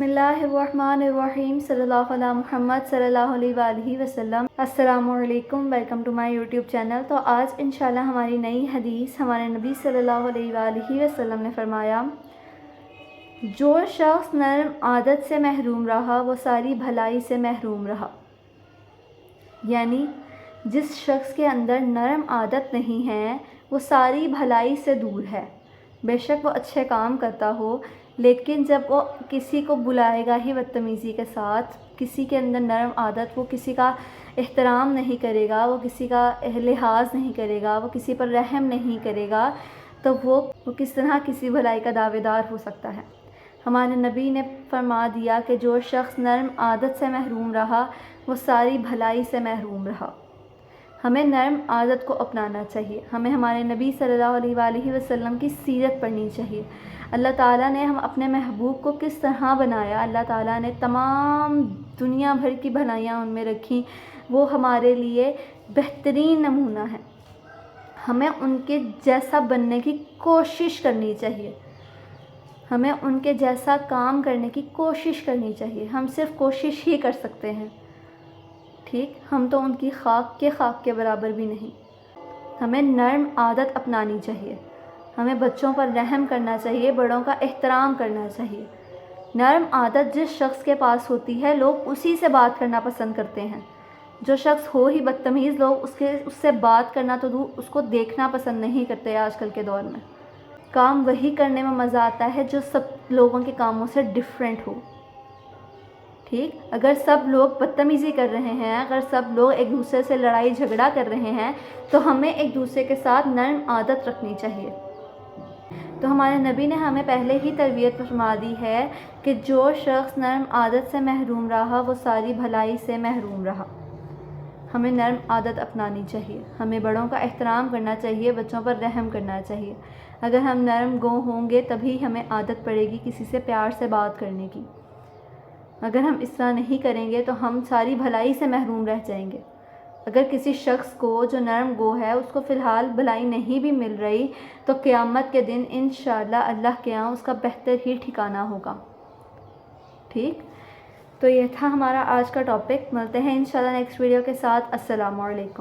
بسم اللہ الرحمن الرحیم صلی اللہ علیہ محمد صلی اللہ علیہ وآلہ وسلم۔ السلام علیکم، welcome to my YouTube channel. تو آج انشاءاللہ ہماری نئی حدیث، ہمارے نبی صلی اللہ علیہ وآلہ وسلم نے فرمایا، جو شخص نرم عادت سے محروم رہا وہ ساری بھلائی سے محروم رہا۔ یعنی جس شخص کے اندر نرم عادت نہیں ہے وہ ساری بھلائی سے دور ہے۔ بے شک وہ اچھے کام کرتا ہو، لیکن جب وہ کسی کو بلائے گا ہی بدتمیزی کے ساتھ، کسی کے اندر نرم عادت، وہ کسی کا احترام نہیں کرے گا، وہ کسی کا لحاظ نہیں کرے گا، وہ کسی پر رحم نہیں کرے گا، تو وہ کس طرح کسی بھلائی کا دعوے دار ہو سکتا ہے۔ ہمارے نبی نے فرما دیا کہ جو شخص نرم عادت سے محروم رہا وہ ساری بھلائی سے محروم رہا۔ ہمیں نرم عادت کو اپنانا چاہیے، ہمیں ہمارے نبی صلی اللہ علیہ وآلہ وسلم کی سیرت پڑھنی چاہیے۔ اللہ تعالیٰ نے ہم اپنے محبوب کو کس طرح بنایا، اللہ تعالیٰ نے تمام دنیا بھر کی بھلائیاں ان میں رکھی، وہ ہمارے لیے بہترین نمونہ ہے۔ ہمیں ان کے جیسا بننے کی کوشش کرنی چاہیے، ہمیں ان کے جیسا کام کرنے کی کوشش کرنی چاہیے۔ ہم صرف کوشش ہی کر سکتے ہیں، ٹھیک، ہم تو ان کی خاک کے برابر بھی نہیں۔ ہمیں نرم عادت اپنانی چاہیے، ہمیں بچوں پر رحم کرنا چاہیے، بڑوں کا احترام کرنا چاہیے۔ نرم عادت جس شخص کے پاس ہوتی ہے لوگ اسی سے بات کرنا پسند کرتے ہیں۔ جو شخص ہو ہی بدتمیز، لوگ اس سے بات کرنا تو دور، اس کو دیکھنا پسند نہیں کرتے آج کل کے دور میں۔ کام وہی کرنے میں مزہ آتا ہے جو سب لوگوں کے کاموں سے ڈیفرنٹ ہو، ٹھیک۔ اگر سب لوگ بدتمیزی کر رہے ہیں، اگر سب لوگ ایک دوسرے سے لڑائی جھگڑا کر رہے ہیں، تو ہمیں ایک دوسرے کے ساتھ نرم عادت رکھنی چاہیے۔ تو ہمارے نبی نے ہمیں پہلے ہی تربیت فرما دی ہے کہ جو شخص نرم عادت سے محروم رہا وہ ساری بھلائی سے محروم رہا۔ ہمیں نرم عادت اپنانی چاہیے، ہمیں بڑوں کا احترام کرنا چاہیے، بچوں پر رحم کرنا چاہیے۔ اگر ہم نرم گو ہوں گے تبھی ہمیں عادت پڑے گی کسی سے پیار سے بات کرنے کی۔ اگر ہم اس طرح نہیں کریں گے تو ہم ساری بھلائی سے محروم رہ جائیں گے۔ اگر کسی شخص کو جو نرم گو ہے اس کو فی الحال بھلائی نہیں بھی مل رہی تو قیامت کے دن انشاءاللہ اللہ کے ہاں اس کا بہتر ہی ٹھکانہ ہوگا، ٹھیک۔ تو یہ تھا ہمارا آج کا ٹاپک۔ ملتے ہیں انشاءاللہ نیکسٹ ویڈیو کے ساتھ۔ السلام علیکم۔